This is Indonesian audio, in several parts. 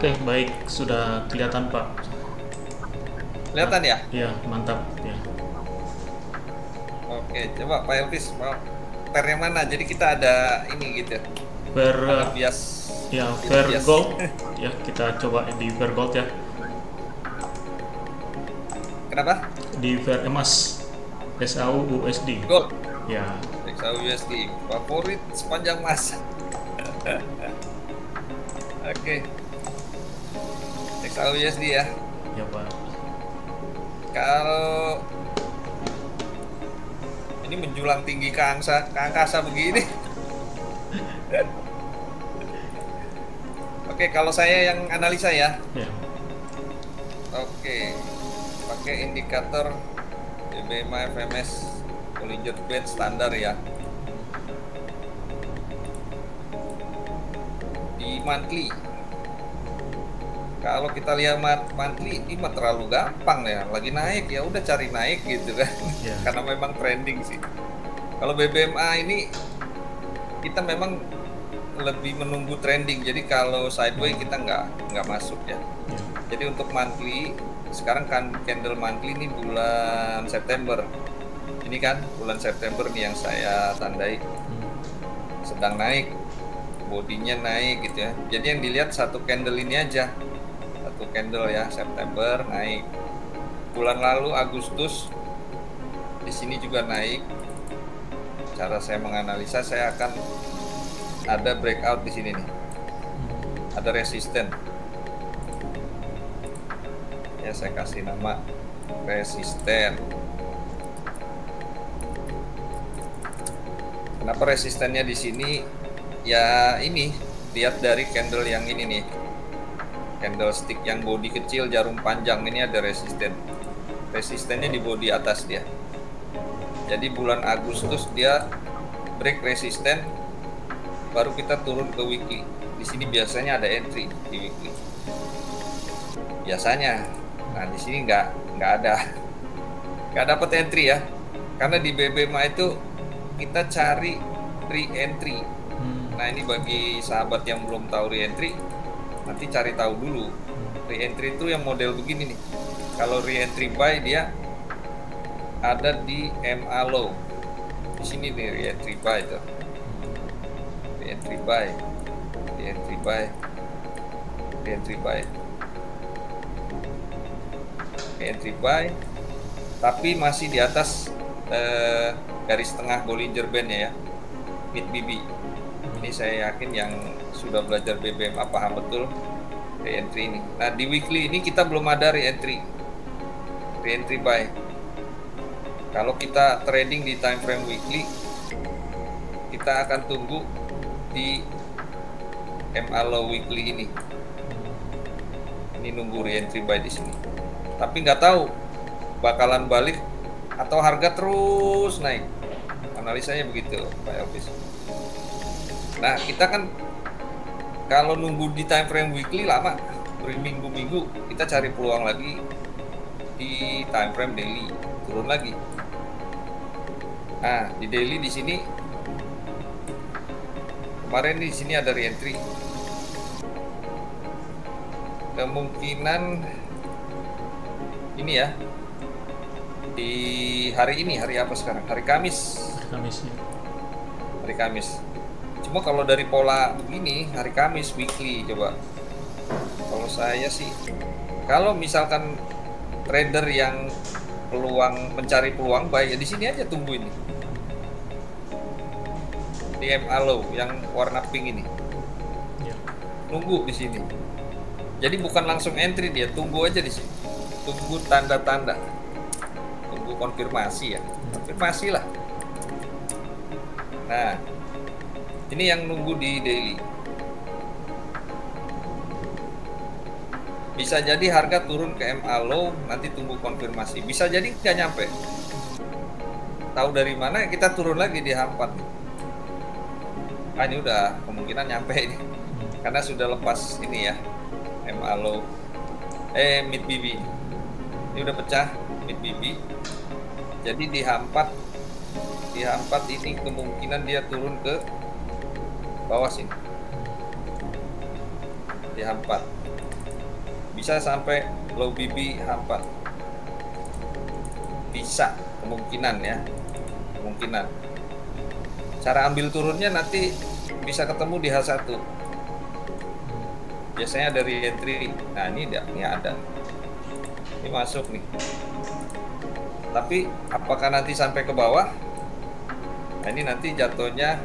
Oke, baik, sudah kelihatan Pak. Kelihatan ya? Ya, mantap ya. Oke, coba Pak Elvis mau pair yang mana? Jadi kita ada ini gitu, Fair, pengebias ya tim fair bias. gold. Ya, kita coba di fair gold ya. Kenapa? Di fair emas. SAU USD. Gold. Ya, XAUUSD favorit sepanjang masa. Oke, XAUUSD ya. ya Pak. Kalau ini menjulang tinggi ke angkasa begini. Oke, kalau saya yang analisa ya. Ya, Oke, pakai indikator BBMA FMS Bollinger Band standar ya. Di monthly, kalau kita lihat monthly ini mah terlalu gampang ya. Lagi naik ya udah cari naik gitu kan. ya, Karena memang trending sih. Kalau BBMA ini kita memang lebih menunggu trending. Jadi kalau sideways kita nggak masuk ya. ya. Jadi untuk monthly, sekarang kan candle monthly ini bulan September. Ini kan bulan September nih yang saya tandai sedang naik, bodinya naik gitu ya. Jadi yang dilihat satu candle ini aja, satu candle ya, September naik. Bulan lalu Agustus di sini juga naik. Cara saya menganalisa, saya akan ada breakout di sini nih, ada resisten. Ya saya kasih nama resisten. Kenapa resistennya di sini? Ya ini, lihat dari candle yang ini nih, candlestick yang body kecil jarum panjang ini ada resisten. Resistennya di body atas dia. Jadi bulan Agustus dia break resisten, baru kita turun ke weekly. Di sini biasanya ada entry di weekly. Biasanya, nah di sini nggak ada, nggak dapat entry ya, karena di BBMA itu kita cari re-entry. Nah ini bagi sahabat yang belum tahu re-entry, nanti cari tahu dulu. Re-entry itu yang model begini nih. Kalau re-entry buy dia ada di MA low. Di sini nih re-entry buy itu. Re-entry buy, re-entry buy, re-entry buy, re-entry buy. Tapi masih di atas garis tengah Bollinger Band ya, mid BB. Ini saya yakin yang sudah belajar BBMA paham betul re-entry ini. Nah di weekly ini kita belum ada re-entry buy. Kalau kita trading di time frame weekly, kita akan tunggu di MA low weekly ini. Ini nunggu re-entry buy di sini. Tapi nggak tahu bakalan balik atau harga terus naik. Analisanya begitu, Pak Elvis. Nah, kita kan kalau nunggu di time frame weekly lama, berminggu-minggu, kita cari peluang lagi di time frame daily, turun lagi. Nah, di daily di sini kemarin di sini ada re-entry. Kemungkinan ini ya, di hari ini, hari apa sekarang? Hari Kamis. Kamis ya. Hari Kamis. Cuma kalau dari pola begini, hari Kamis weekly coba. Kalau saya sih, kalau misalkan trader yang mencari peluang buy ya di sini aja tunggu ini. Di MA low yang warna pink ini. Ya. Nunggu di sini. Jadi bukan langsung entry dia, tunggu aja di sini. Tunggu tanda-tanda. Tunggu konfirmasi ya. Konfirmasi lah. Nah, ini yang nunggu di daily. Bisa jadi harga turun ke MA low, nanti tunggu konfirmasi. Bisa jadi nggak nyampe. Tahu dari mana kita turun lagi di H4. Ah, ini udah kemungkinan nyampe ini. Karena sudah lepas ini ya, MA low. Mid BB. Ini udah pecah mid BB. Jadi di H4 ini kemungkinan dia turun ke bawah sini. Di H4. bisa sampai low BB H4. Bisa, kemungkinan ya, kemungkinan. Cara ambil turunnya nanti bisa ketemu di H1. Biasanya dari entry. Nah ini ada. Ini masuk nih. Tapi apakah nanti sampai ke bawah? Nah ini nanti jatuhnya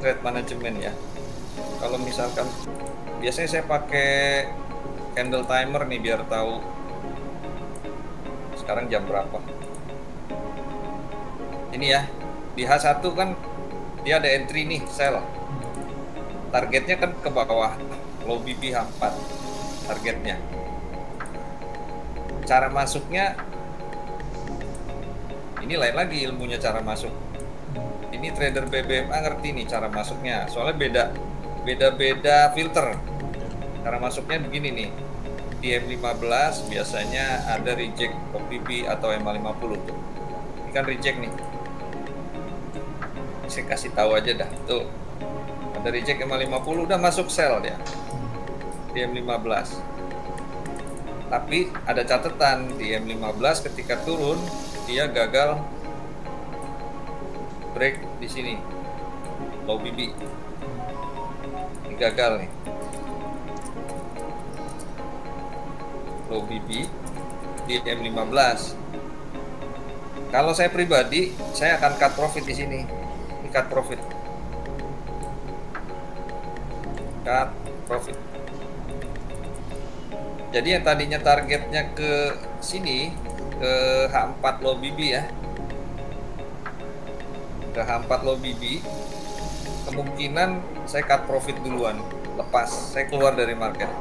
trade management ya. Kalau misalkan biasanya saya pakai candle timer nih biar tahu sekarang jam berapa. Ini ya, di H1 kan dia ada entry nih, sell. Targetnya kan ke bawah, low BB H4 targetnya. Cara masuknya ini lain lagi ilmunya cara masuk. Ini trader BBMA ngerti nih cara masuknya, soalnya beda filter. Cara masuknya begini nih. Di M15 biasanya ada reject OPB atau MA50 tuh. Ini kan reject nih. Saya kasih tahu aja dah. Tuh. Ada reject MA50 udah masuk sell dia. Di M15. Tapi ada catatan di M15 ketika turun dia gagal break di sini. Low BB. Ini gagal nih. Low BB di M15. Kalau saya pribadi, saya akan cut profit di sini. Ini cut profit. Cut profit. Jadi yang tadinya targetnya ke sini, ke H4 low BB ya. Ke H4 low BB, kemungkinan saya cut profit duluan. Lepas, saya keluar dari market.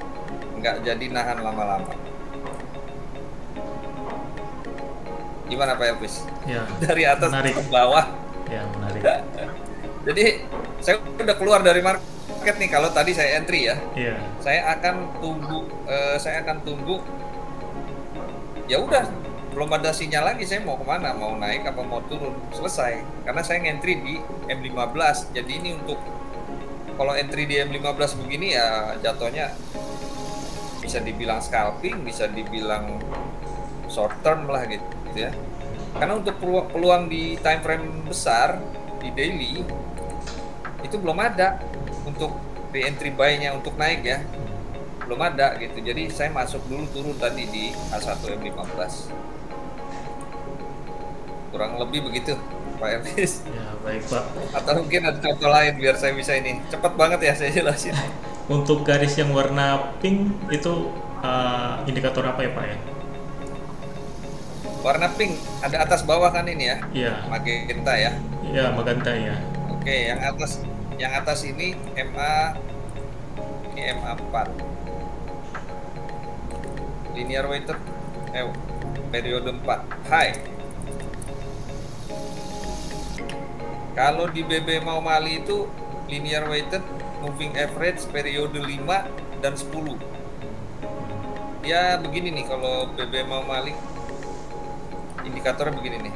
Nggak jadi nahan lama-lama. Gimana Pak Elvis? Ya, Dari atas menarik. ke bawah. Ya, menarik. Jadi saya udah keluar dari market nih. Kalau tadi saya entry ya, Iya. saya akan tunggu. Ya udah, belum ada sinyal lagi. Saya mau kemana? Mau naik apa mau turun? Selesai. Karena saya entry di M15. Jadi ini untuk kalau entry di M15 begini ya jatuhnya bisa dibilang scalping, bisa dibilang short term lah gitu ya. Karena untuk peluang di time frame besar di daily itu belum ada untuk di entry buy-nya untuk naik ya. Belum ada gitu. Jadi saya masuk dulu turun tadi di H1 M15. Kurang lebih begitu Pak Elvis. Ya, baik Pak. Atau mungkin ada contoh lain biar saya bisa ini. Cepat banget ya saya jelasin. Untuk garis yang warna pink itu indikator apa ya Pak ya? Warna pink ada atas bawah kan ini ya? Iya. Magenta ya. Iya, magenta ya. Oke, yang atas ini MA4. Linear weighted periode 4 high. Kalau di BB Mau Mali itu linear weighted moving average periode 5 dan 10. Ya begini nih kalau BB Mau Mali indikatornya begini nih.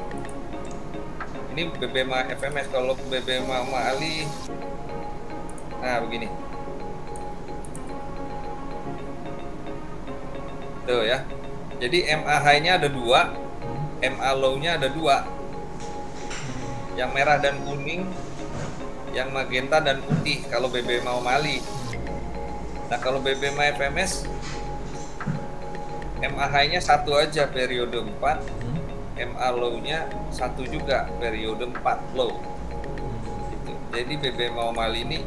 Ini BBMA FMS. Kalau BBMA Mali, nah begini. Tuh ya. Jadi MA high-nya ada 2, MA low-nya ada 2. Yang merah dan kuning, yang magenta dan putih kalau BBMA Mali. Nah kalau BBMA FMS, MA high-nya 1 aja periode 4. MA low-nya 1 juga periode 4 low gitu. Jadi BB Mau Mali ini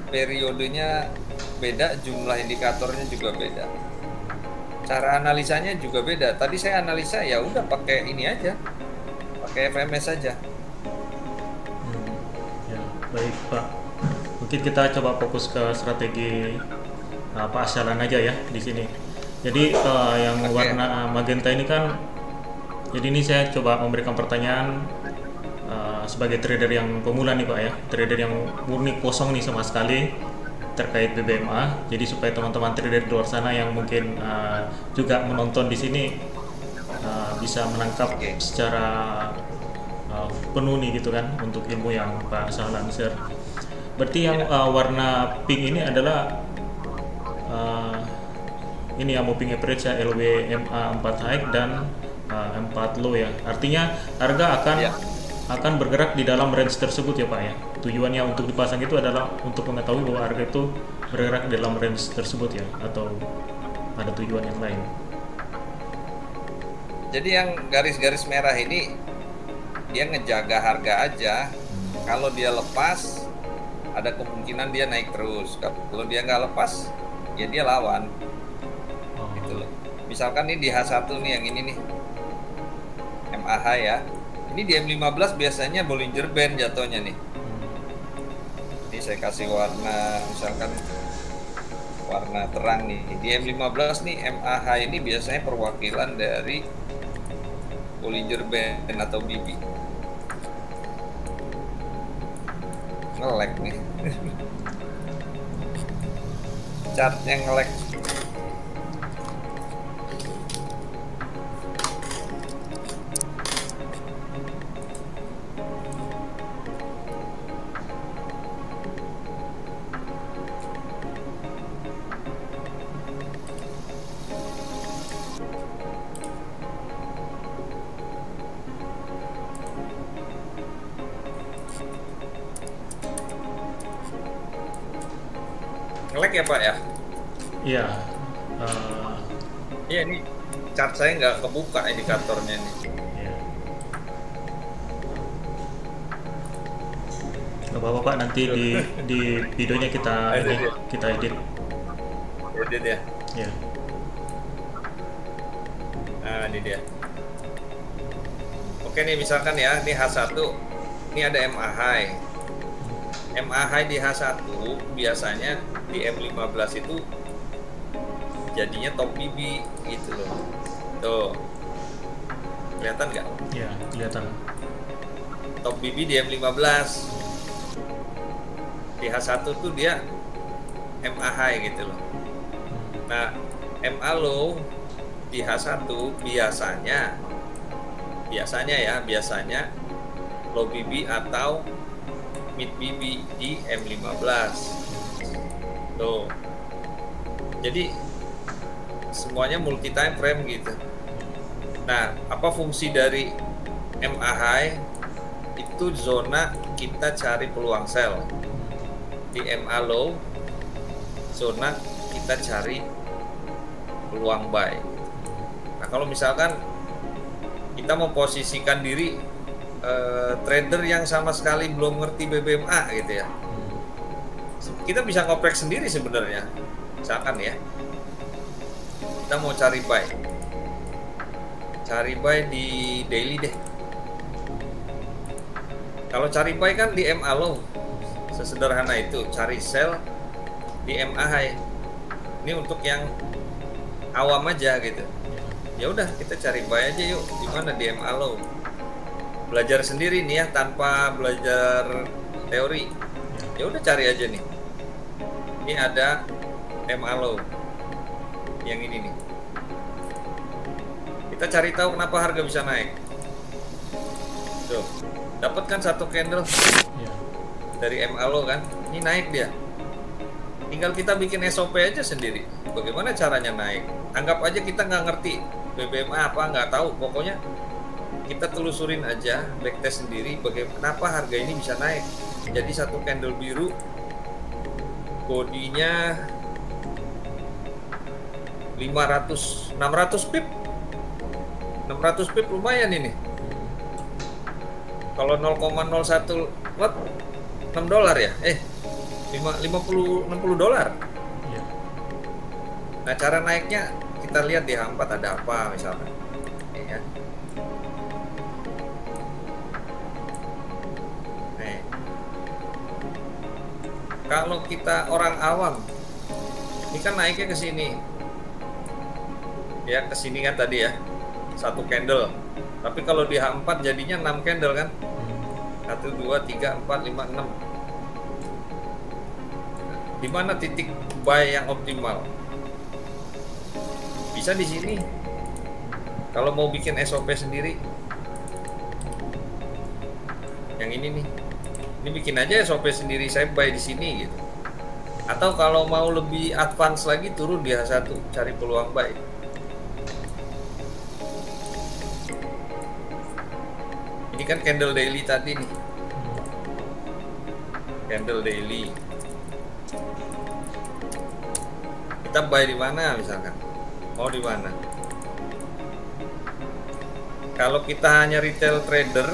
periodenya beda, jumlah indikatornya juga beda, cara analisanya juga beda. Tadi saya analisa ya udah pakai ini aja, pakai FMS aja. Ya, baik Pak. Mungkin kita coba fokus ke strategi Pak Asyalan aja ya di sini. Jadi yang warna magenta ini kan, jadi ini saya coba memberikan pertanyaan sebagai trader yang pemula nih Pak ya, trader yang murni kosong nih sama sekali terkait BBMA. Jadi supaya teman-teman trader di luar sana yang mungkin juga menonton di sini bisa menangkap secara penuh nih gitu kan untuk ilmu yang Pak Sahlan share. Berarti yang warna pink ini adalah ini ya moving average ya, LW MA 4 high dan M4 low ya. Artinya harga akan bergerak di dalam range tersebut ya Pak ya. Tujuannya untuk dipasang itu adalah untuk mengetahui bahwa harga itu bergerak di dalam range tersebut ya, atau ada tujuan yang lain. Jadi yang garis-garis merah ini dia ngejaga harga aja. Kalau dia lepas, ada kemungkinan dia naik terus. Kalau dia nggak lepas, ya dia lawan. Gitu loh. Misalkan ini di H1 nih, yang ini nih, MAH ya. Ini di M15 biasanya Bollinger Band jatuhnya nih. Ini saya kasih warna, misalkan warna terang nih. Di M15 nih, MAH ini biasanya perwakilan dari Bollinger Band atau BB. Nge-lag nih. Chartnya nge-lag. Nge-lag ya Pak ya? Iya. Iya, ini chart saya nggak kebuka indikatornya nih. Iya. Nggak apa-apa Pak, nanti di videonya kita edit. Edit ya? Iya. Nah, ini dia. Oke nih, misalkan ya, ini H1, ini ada MA high. MA high di H1 biasanya di M15 itu jadinya top BB gitu loh. Tuh. Kelihatan nggak? Iya, kelihatan. Top BB di M15. Di H1 tuh dia MA high gitu loh. Nah, MA low di H1 biasanya low BB atau mid BB di M15. Tuh. Jadi semuanya multi time frame gitu. Nah, apa fungsi dari MA high? Itu zona kita cari peluang sell. Di MA low, zona kita cari peluang buy. Nah, kalau misalkan kita memposisikan diri trader yang sama sekali belum ngerti BBMA gitu ya, kita bisa ngoprek sendiri sebenarnya. Misalkan ya, kita mau cari buy di daily deh. Kalau cari buy kan di MA low, sesederhana itu. Cari sell di MA high. Ini untuk yang awam aja gitu. Ya udah, kita cari buy aja yuk. Di mana? Di MA low. Belajar sendiri nih ya, tanpa belajar teori. Ya udah, cari aja nih. Ini ada MA low. Yang ini nih. Kita cari tahu kenapa harga bisa naik. Tuh, dapatkan satu candle dari MA low kan? Ini naik dia. Tinggal kita bikin SOP aja sendiri. Bagaimana caranya naik? Anggap aja kita nggak ngerti BBMA apa, nggak tahu. Pokoknya kita telusurin aja, backtest sendiri. Kenapa harga ini bisa naik? Jadi satu candle biru, bodinya 600 pip. 600 pip lumayan ini. Kalau 0,01 lot, $6 ya? 60 dolar. Iya. Nah, cara naiknya kita lihat di H4 ada apa misalnya. Ya. Nih. Kalau kita orang awam, ini kan naiknya ke sini. Ya, ke sini kan tadi ya. Satu candle. Tapi kalau di H4 jadinya 6 candle kan? 1 2 3 4 5 6. Di mana titik buy yang optimal? Bisa di sini. Kalau mau bikin SOP sendiri, yang ini nih, ini bikin aja SOP sendiri. Saya buy di sini gitu. Atau kalau mau lebih advance lagi, turun di H1, cari peluang buy. Ini kan candle daily tadi nih. Candle daily. Kita buy di mana misalkan? Mau di mana? Kalau kita hanya retail trader,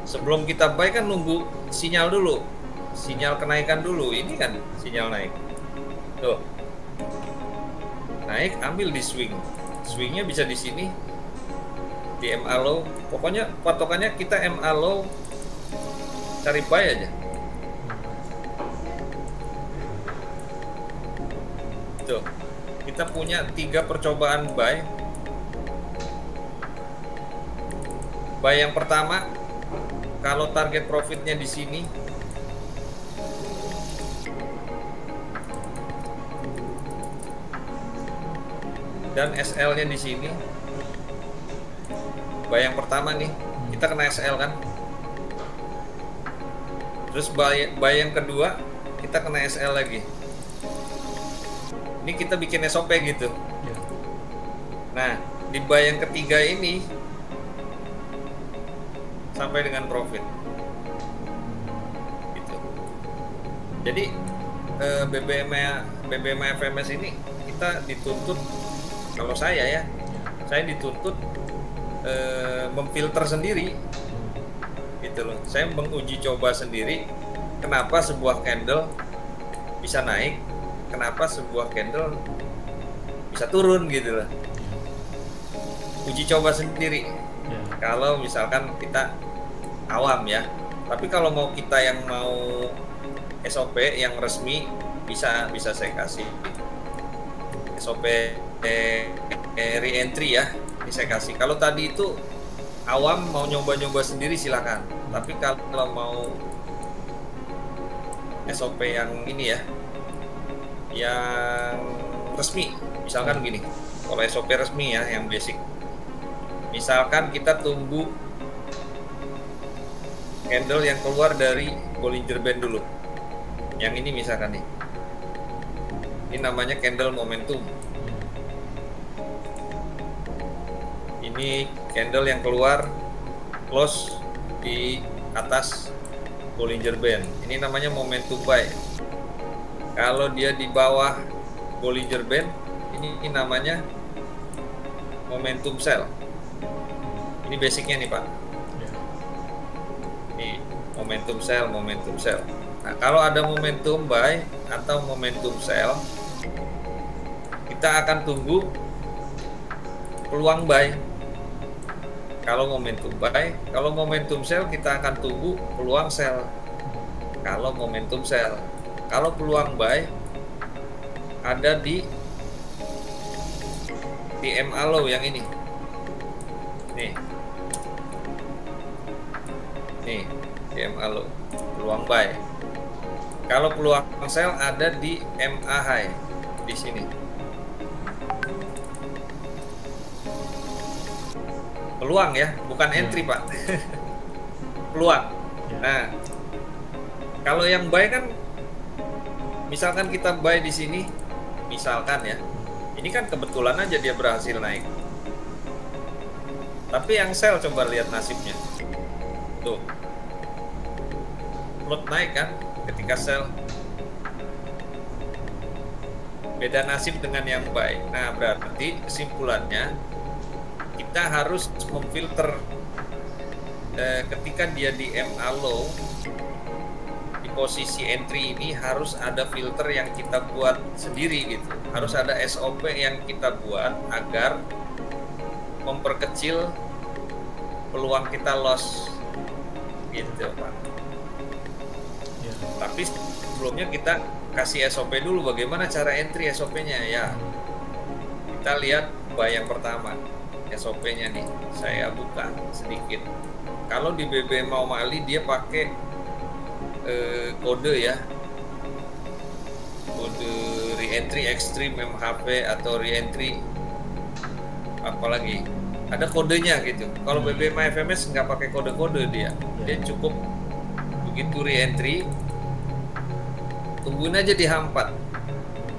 sebelum kita buy kan nunggu sinyal dulu. Sinyal kenaikan dulu. Ini kan sinyal naik. Tuh. Naik, ambil di swing. Swingnya bisa di sini. Di MA low. Pokoknya patokannya kita MA low, cari buy aja. Tuh. Kita punya 3 percobaan buy. Buy yang pertama, kalau target profitnya di sini, dan SL-nya di sini. Buy yang pertama nih, kita kena SL kan. Terus buy yang kedua, kita kena SL lagi. Ini kita bikin SOP gitu. Nah, di buy yang ketiga ini sampai dengan profit. Gitu. Jadi BBM FMS ini kita dituntut, kalau saya dituntut memfilter sendiri, gitu loh. Saya menguji coba sendiri kenapa sebuah candle bisa naik, kenapa sebuah candle bisa turun, gitu loh. Uji coba sendiri. Kalau misalkan kita awam ya, tapi kalau mau kita yang mau SOP yang resmi, bisa saya kasih SOP re-entry ya. Ini saya kasih. Kalau tadi itu awam mau nyoba-nyoba sendiri silakan. Tapi kalau mau SOP yang ini ya, yang resmi, misalkan gini. Kalau SOP resmi ya, yang basic. Misalkan kita tunggu candle yang keluar dari Bollinger Band dulu. Yang ini misalkan nih. Ini namanya candle momentum. Ini candle yang keluar close di atas Bollinger Band. Ini namanya momentum buy. Kalau dia di bawah Bollinger Band, ini namanya momentum sell. Ini basicnya nih Pak. Ini momentum sell. Nah, kalau ada momentum buy atau momentum sell, kita akan tunggu peluang buy. Kalau momentum buy, kalau momentum sell kita akan tunggu peluang sell. Kalau momentum sell, kalau peluang buy ada di MA low yang ini. Nih, di MA low, peluang buy. Kalau peluang sell ada di MA high di sini. Peluang ya, bukan entry Pak. Peluang. Nah, kalau yang buy kan, misalkan kita buy di sini, misalkan ya, ini kan kebetulan aja dia berhasil naik. Tapi yang sell coba lihat nasibnya. Tuh, float naik kan, ketika sell. Beda nasib dengan yang buy. Nah, berarti kesimpulannya kita harus memfilter ketika dia di MA low, di posisi entry ini harus ada filter yang kita buat sendiri gitu. Harus ada SOP yang kita buat agar memperkecil peluang kita loss gitu Pak. Tapi sebelumnya kita kasih SOP dulu, bagaimana cara entry SOP-nya ya. Kita lihat buy yang pertama. SOP-nya nih, saya buka sedikit. Kalau di BBM Mali dia pakai kode ya, kode re-entry extreme MHP atau re-entry apalagi ada kodenya gitu. Kalau BBM FMS nggak pakai kode-kode, dia cukup begitu re-entry tungguin aja di H4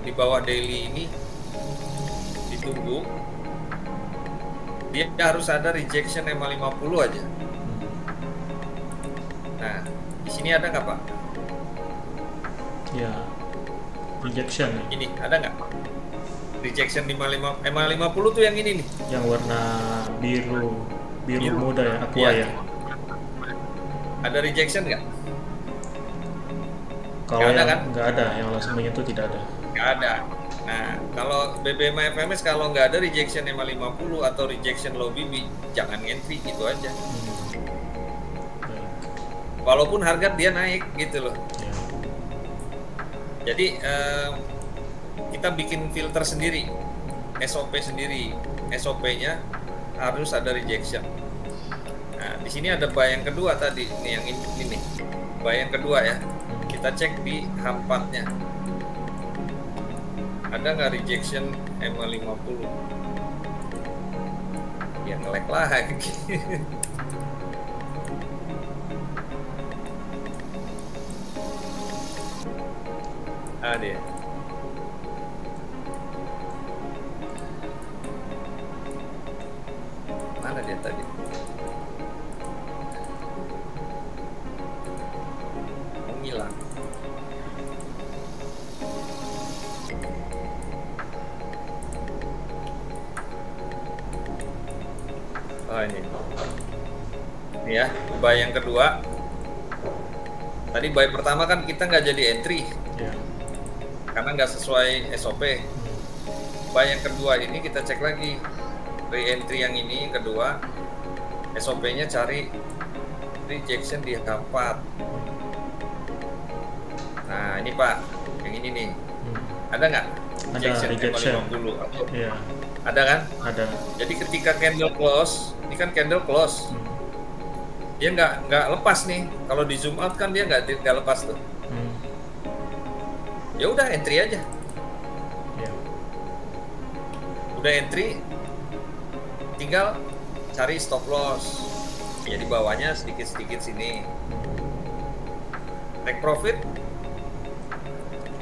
di bawah daily ini, ditunggu. Dia harus ada rejection MA50 aja. Nah, di sini ada nggak Pak? Ya, rejection. Ini ada nggak? Rejection MA50 tuh yang ini nih. Yang warna biru muda ya, aqua ya. Ada rejection nggak? Kalau Nggak ada, yang kan? nggak ada, yang langsung menyentuh tidak ada. Nggak ada. Nah, kalau BBM FMS kalau nggak ada rejection MA50 atau rejection low BB, jangan entry gitu aja. Baik. Walaupun harga dia naik gitu loh. Ya. Jadi kita bikin filter sendiri, SOP sendiri. SOP-nya harus ada rejection. Nah, di sini ada buy yang kedua tadi, nih yang ini nih. Buy yang kedua ya. Kita cek di H4-nya. Ada nggak rejection MA50? Ya nge-lag lagi. Ada. Mana dia tadi? Menghilang. Oh ini ya, buy yang kedua. Tadi buy pertama kan kita nggak jadi entry Ya. karena nggak sesuai SOP. Buy yang kedua ini kita cek lagi re-entry yang ini yang kedua, SOP-nya cari rejection di H4. Nah ini Pak, yang ini nih, ada nggak Ada rejection. MA50? Ya, Ada kan? ada. Jadi ketika candle close, ini kan candle close, dia nggak lepas nih. Kalau di zoom out kan dia nggak lepas tuh. Ya udah entry aja. Ya. Udah entry, tinggal cari stop loss. Ya di bawahnya sedikit-sedikit sini. Take profit,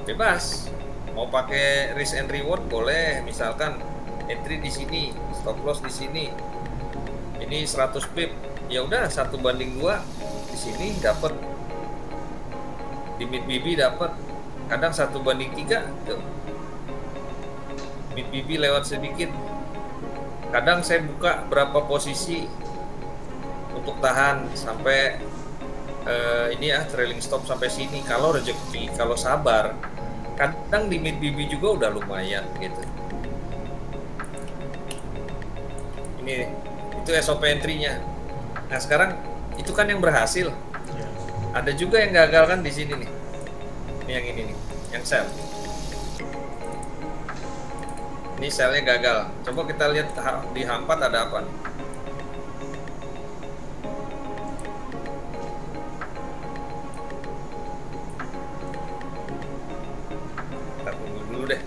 bebas. Mau pakai risk and reward boleh. Misalkan entry di sini, stop loss di sini. Ini 100 pip. Ya udah 1/2 di sini dapat. Di mid BB dapat. Kadang 1/3 tuh. Mid BB lewat sedikit. Kadang saya buka berapa posisi untuk tahan sampai ini ya trailing stop sampai sini. Kalau rezeki, kalau sabar, kadang di mid BB juga udah lumayan gitu. Ini itu SOP entry-nya. Nah sekarang itu kan yang berhasil. Ya. Ada juga yang gagal kan di sini nih. Ini yang ini nih, yang sell. Ini sellnya gagal. Coba kita lihat di H4 ada apa nih. Kita tunggu dulu deh,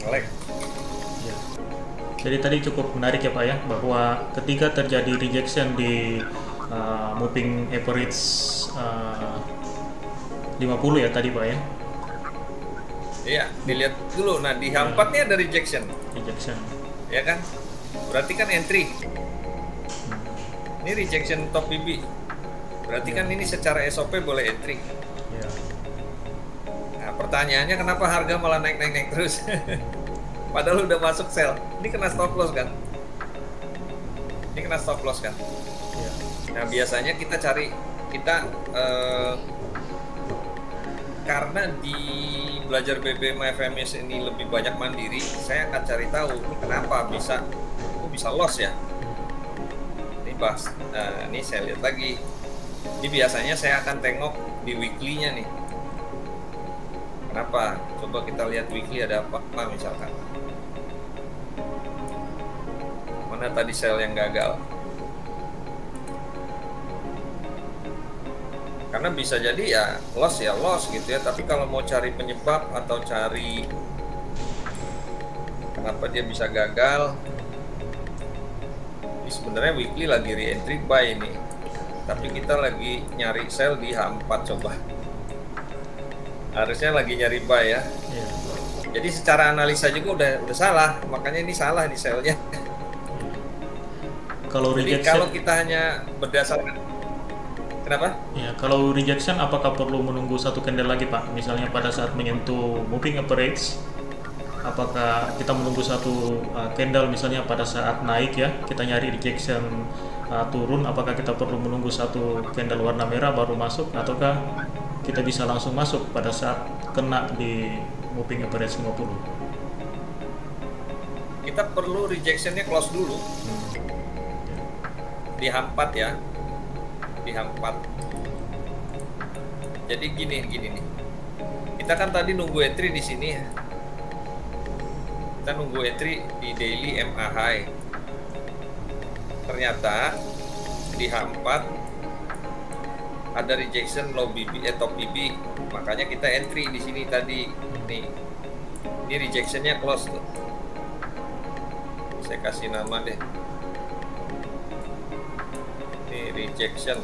nge-lag. Ya. Jadi tadi cukup menarik ya Pak ya, bahwa ketika terjadi rejection di moving average 50 ya tadi Pak ya. Iya, dilihat dulu. Nah di H4 nya ada rejection, Rejection. ya kan? Berarti kan entry. Ini rejection top BB. Berarti kan ini secara SOP boleh entry. Ya. Nah pertanyaannya kenapa harga malah naik terus? Padahal udah masuk sell. Ini kena stop loss kan? Ini kena stop loss kan? Ya. Nah biasanya kita cari, kita karena di belajar BBM FMS ini lebih banyak mandiri, saya akan cari tahu ini kenapa bisa loss ya. Ini bahas, ini saya lihat lagi. Ini biasanya saya akan tengok di weekly-nya nih. Kenapa? Coba kita lihat weekly ada apa misalkan. Mana tadi sell yang gagal? Karena bisa jadi ya loss gitu ya. Tapi kalau mau cari penyebab atau cari kenapa dia bisa gagal, ini sebenarnya weekly lagi re-entry buy ini. Tapi kita lagi nyari sell di H4 coba. harusnya lagi nyari buy ya. Iya. Jadi secara analisa juga udah salah, makanya ini salah di sell-nya. Kalau Jadi rejection, kalau kita hanya berdasarkan kenapa? ya, kalau rejection apakah perlu menunggu satu candle lagi Pak? Misalnya pada saat menyentuh moving average, apakah kita menunggu satu candle misalnya pada saat naik ya, kita nyari rejection turun, apakah kita perlu menunggu satu candle warna merah baru masuk, ataukah kita bisa langsung masuk pada saat kena di moving average 50? Kita perlu rejectionnya close dulu di H4 ya, di H4. Jadi gini nih, kita kan tadi nunggu entry di sini ya, kita nunggu entry di daily MA high. Ternyata di H4 ada rejection low BB top BB, makanya kita entry di sini tadi nih. Ini rejectionnya close tuh, saya kasih nama deh, ini rejection.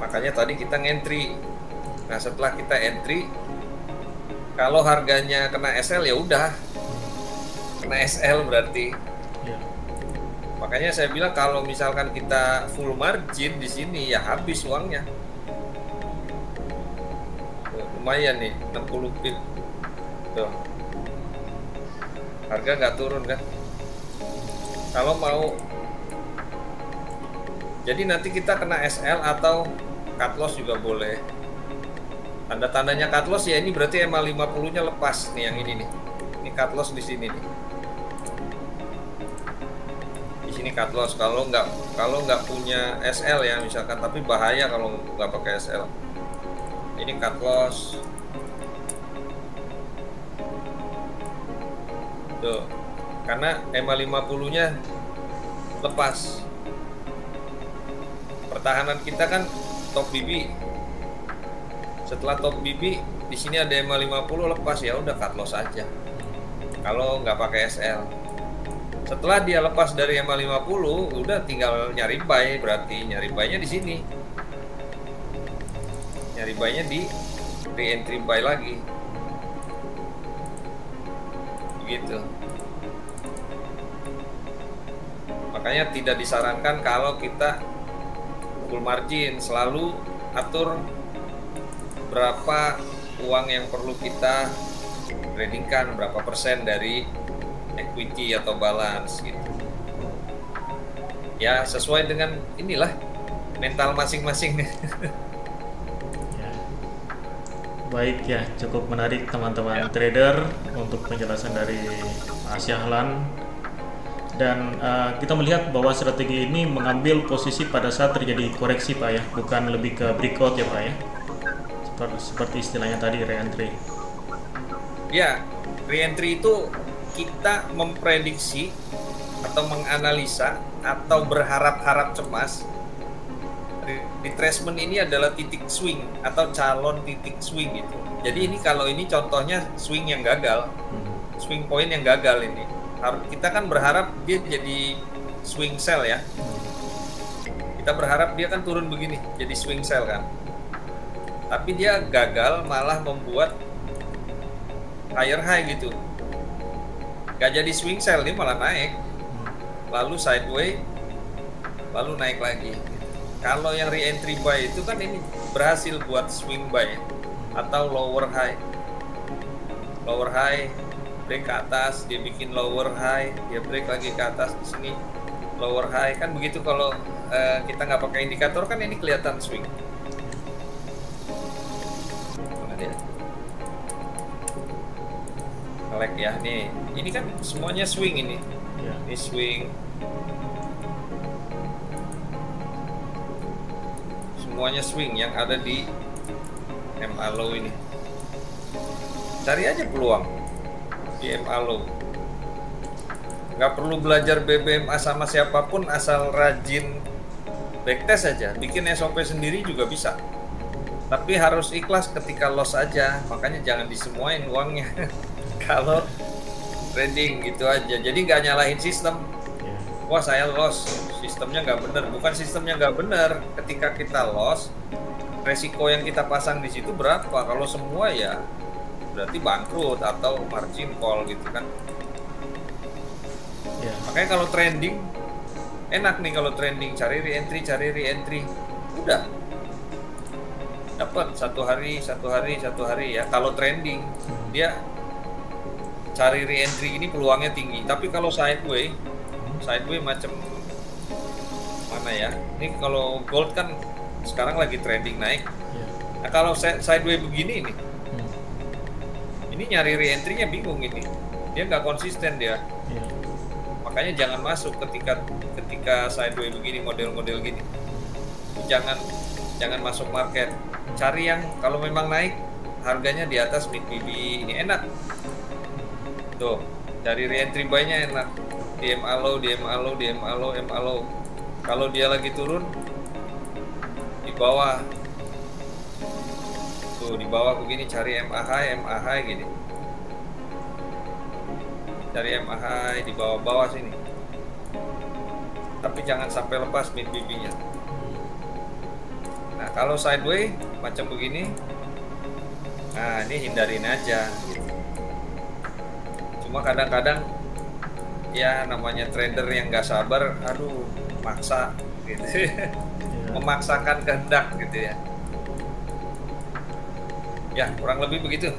Makanya tadi kita ngentry. Nah setelah kita entry, kalau harganya kena SL ya udah, kena SL berarti. Ya. Makanya saya bilang kalau misalkan kita full margin di sini ya habis uangnya. Lumayan nih, 60 pip. Tuh. Harga nggak turun kan? Kalau mau, jadi nanti kita kena SL atau cut loss juga boleh. Tanda-tandanya cut loss ya ini berarti MA 50-nya lepas nih, yang ini nih. Ini cut loss di sini nih. Di sini cut loss kalau nggak punya SL ya misalkan, tapi bahaya kalau nggak pakai SL. Ini cut loss. Tuh. Karena MA 50-nya lepas. Pertahanan kita kan top BB. Setelah top BB di sini ada MA 50 lepas, ya udah cut loss aja. Kalau nggak pakai SL. Setelah dia lepas dari MA 50, udah tinggal nyari buy, berarti nyari buy-nya di sini. Nyari buy-nya di re-entry buy lagi. Begitu. Makanya tidak disarankan kalau kita full margin, selalu atur berapa uang yang perlu kita tradingkan, berapa persen dari equity atau balance gitu. Ya sesuai dengan inilah mental masing-masing. Ya. Baik ya, cukup menarik teman-teman trader untuk penjelasan dari Mas Syahlan. Dan kita melihat bahwa strategi ini mengambil posisi pada saat terjadi koreksi Pak ya, bukan lebih ke breakout ya Pak ya, seperti istilahnya tadi re-entry. Ya, re-entry itu kita memprediksi atau menganalisa atau berharap-harap cemas. Retracement ini adalah titik swing atau calon titik swing gitu. Jadi ini kalau ini contohnya swing yang gagal, swing point yang gagal ini. Kita kan berharap dia jadi swing sell ya. Kita berharap dia kan turun begini, jadi swing sell kan. Tapi dia gagal, malah membuat higher high gitu. Gak jadi swing sell, dia malah naik. Lalu sideways, lalu naik lagi. Kalau yang re-entry buy itu kan ini berhasil buat swing buy atau lower high. Lower high, break ke atas, dia bikin lower high, dia break lagi ke atas di sini lower high, kan begitu. Kalau kita nggak pakai indikator kan ini kelihatan swing. Mana dia? Nge-lag ya nih, ini kan semuanya swing ini. Ini swing, semuanya swing yang ada di MA low ini. Cari aja peluang di MA low. Nggak perlu belajar BBMA sama siapapun, asal rajin backtest aja, bikin SOP sendiri juga bisa. Tapi harus ikhlas ketika loss aja, makanya jangan disemuain uangnya. Kalau trading gitu aja. Jadi nggak nyalahin sistem. Ya. Wah saya loss, sistemnya nggak bener. Bukan sistemnya nggak bener. Ketika kita loss, resiko yang kita pasang di situ berapa? Kalau semua ya berarti bangkrut atau margin call gitu kan. Ya. Makanya kalau trending enak nih, kalau trending cari re-entry, udah dapat satu hari ya. Kalau trending dia cari re-entry ini peluangnya tinggi. Tapi kalau sideway macam mana ya? Ini kalau gold kan sekarang lagi trending naik. Ya. Nah kalau sideway begini nih, ini nyari re-entry-nya bingung ini. Dia nggak konsisten dia. Ya. Makanya jangan masuk ketika sideway begini, model-model gini. Jangan masuk market. Cari yang kalau memang naik harganya di atas mid BB, ini enak. Tuh, cari re-entry buy-nya enak. DMA low. Kalau dia lagi turun di bawah. Tuh, di bawah begini cari MA high gini. Cari MA high di bawah sini. Tapi jangan sampai lepas mid BB-nya. Nah, kalau sideway macam begini, nah ini hindarin aja gitu. Cuma kadang-kadang ya namanya trader yang nggak sabar, aduh maksa gitu. Ya. Memaksakan kehendak gitu ya. Ya, kurang lebih begitu.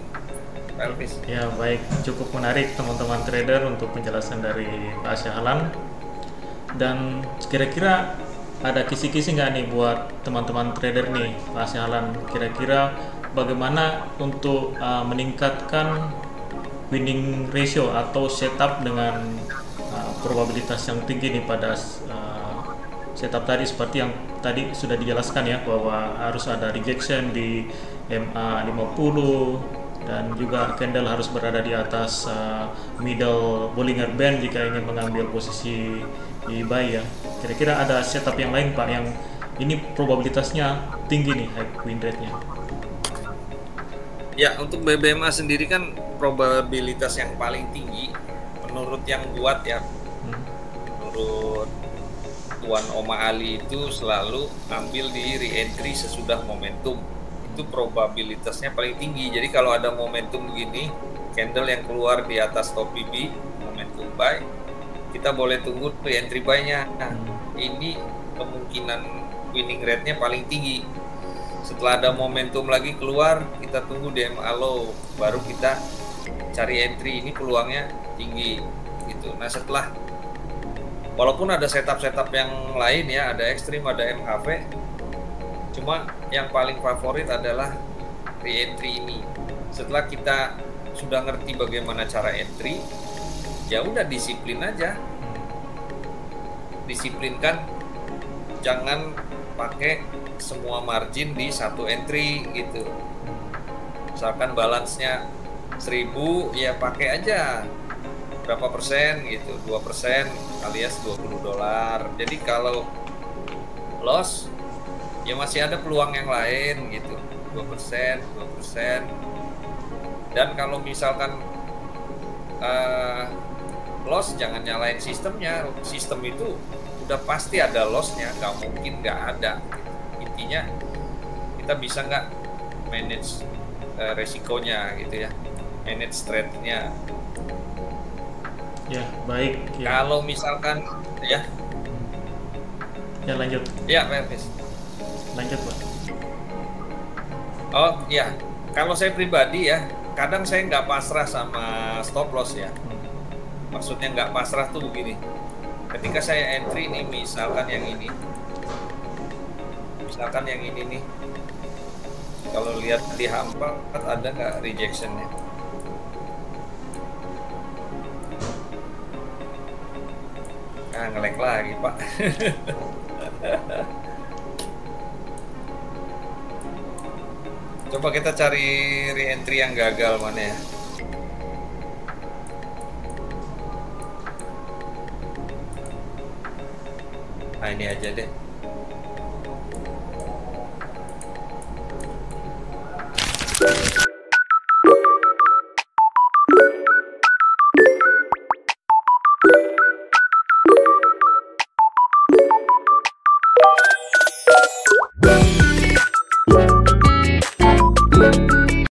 Elvis. Ya, baik, cukup menarik teman-teman trader untuk penjelasan dari Pak Syahlan. Dan kira-kira ada kisi-kisi nggak nih buat teman-teman trader nih Pak Syahlan? Kira-kira bagaimana untuk meningkatkan winning ratio atau setup dengan probabilitas yang tinggi nih pada setup tadi, seperti yang tadi sudah dijelaskan ya, bahwa harus ada rejection di MA 50 dan juga candle harus berada di atas middle Bollinger Band jika ingin mengambil posisi di buy ya. Kira-kira ada setup yang lain Pak yang ini probabilitasnya tinggi nih high win rate-nya? Ya, untuk BBMA sendiri kan probabilitas yang paling tinggi menurut yang buat ya. Menurut Tuan Oma Ali itu selalu ambil di re-entry sesudah momentum. Itu probabilitasnya paling tinggi. Jadi kalau ada momentum begini, candle yang keluar di atas top BB, momentum buy, kita boleh tunggu re-entry buy-nya. Nah, ini kemungkinan winning rate-nya paling tinggi. Setelah ada momentum lagi keluar, kita tunggu DMA low, baru kita cari entry. Ini peluangnya tinggi gitu. Nah, setelah walaupun ada setup yang lain ya, ada ekstrim, ada MHV, cuma yang paling favorit adalah re-entry ini. Setelah kita sudah ngerti bagaimana cara entry, ya udah disiplin aja. Disiplinkan, jangan pakai semua margin di satu entry gitu. Misalkan balance-nya 1000, ya pakai aja berapa persen gitu, 2% alias $20. Jadi kalau loss ya masih ada peluang yang lain gitu, 2%. Dan kalau misalkan loss, jangan nyalain sistemnya. Sistem itu udah pasti ada lossnya, nggak mungkin nggak ada. Intinya kita bisa nggak manage resikonya gitu ya, manage trade-nya. Ya, baik ya. Kalau misalkan ya lanjut ya Melvis. Lanjut Pak. Oh ya, kalau saya pribadi ya, kadang saya nggak pasrah sama stop loss ya. Maksudnya nggak pasrah tuh begini. Ketika saya entry nih, misalkan yang ini nih, kalau lihat di H4 ada nggak rejectionnya? Nge-lag lagi Pak. Coba kita cari re-entry yang gagal mana ya. Nah ini aja deh.